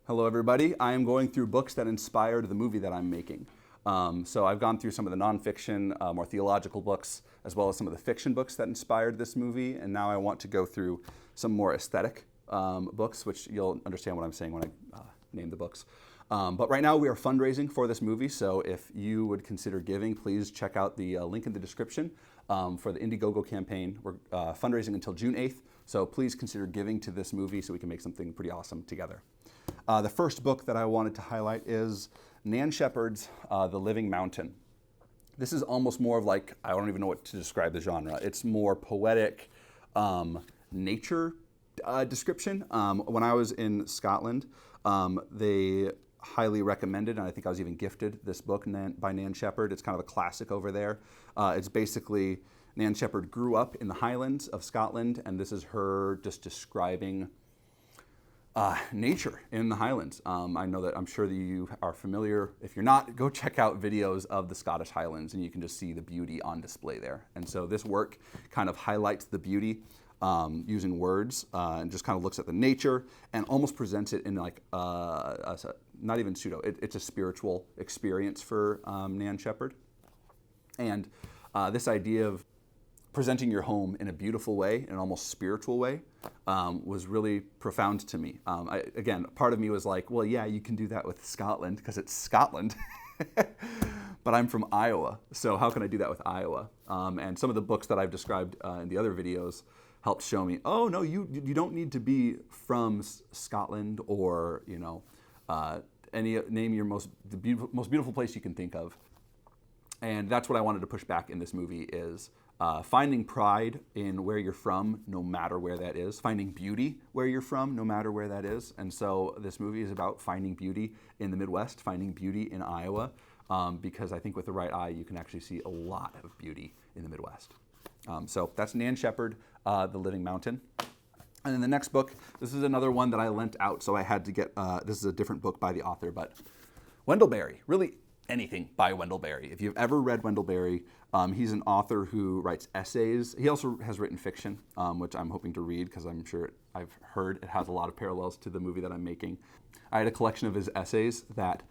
Hello everybody. I am going through books that inspired the movie that I'm making. So I've gone through some of the nonfiction, more theological books, as well as some of the fiction books that inspired this movie, and now I want to go through some more aesthetic books, which you'll understand what I'm saying when I name the books. But right now we are fundraising for this movie, so if you would consider giving, please check out the link in the description for the Indiegogo campaign. We're fundraising until June 8th, so please consider giving to this movie so we can make something pretty awesome together. The first book that I wanted to highlight is Nan Shepherd's The Living Mountain. This is almost more of like, I don't even know what to describe the genre. It's more poetic nature description. When I was in Scotland, they highly recommended, and I think I was even gifted, this book by Nan Shepherd. It's kind of a classic over there. It's basically, Nan Shepherd grew up in the Highlands of Scotland, and this is her just describing nature in the Highlands. I know that I'm sure that you are familiar. If you're not, go check out videos of the Scottish Highlands and you can just see the beauty on display there. And so this work kind of highlights the beauty using words and just kind of looks at the nature and almost presents it in like, not even pseudo, it's a spiritual experience for Nan Shepherd. And this idea of presenting your home in a beautiful way, in an almost spiritual way, was really profound to me. Again, part of me was like, well, yeah, you can do that with Scotland because it's Scotland, but I'm from Iowa, so how can I do that with Iowa? And some of the books that I've described in the other videos helped show me, oh no, you don't need to be from Scotland or name your most beautiful place you can think of. And that's what I wanted to push back in this movie is finding pride in where you're from, no matter where that is. Finding beauty where you're from, no matter where that is. And so this movie is about finding beauty in the Midwest, finding beauty in Iowa, because I think with the right eye, you can actually see a lot of beauty in the Midwest. So that's Nan Shepherd, The Living Mountain. And then the next book, this is another one that I lent out, so I had to get, this is a different book by the author, but Wendell Berry, really anything by Wendell Berry. If you've ever read Wendell Berry, he's an author who writes essays. He also has written fiction, which I'm hoping to read because I'm sure I've heard it has a lot of parallels to the movie that I'm making. I had a collection of his essays that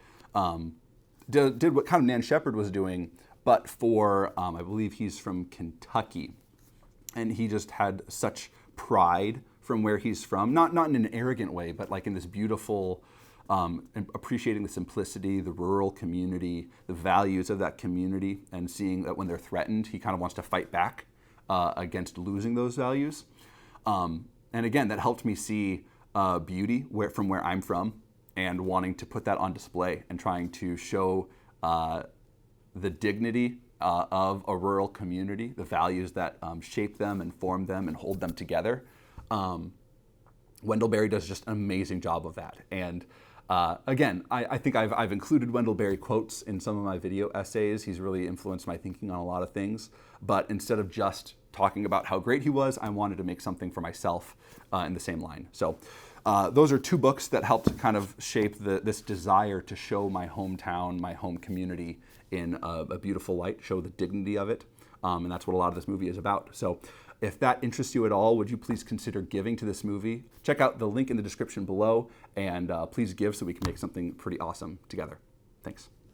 did what kind of Nan Shepherd was doing, but for, I believe he's from Kentucky. And he just had such pride from where he's from, not in an arrogant way, but like in this beautiful, appreciating the simplicity, the rural community, the values of that community, and seeing that when they're threatened, he kind of wants to fight back against losing those values. And again, that helped me see beauty from where I'm from and wanting to put that on display and trying to show the dignity of a rural community, the values that shape them and form them and hold them together. Wendell Berry does just an amazing job of that. And again, I think I've included Wendell Berry quotes in some of my video essays. He's really influenced my thinking on a lot of things. But instead of just talking about how great he was, I wanted to make something for myself in the same line. So those are two books that helped kind of shape this desire to show my hometown, my home community in a beautiful light, show the dignity of it. And that's what a lot of this movie is about. So if that interests you at all, would you please consider giving to this movie? Check out the link in the description below, and please give so we can make something pretty awesome together. Thanks.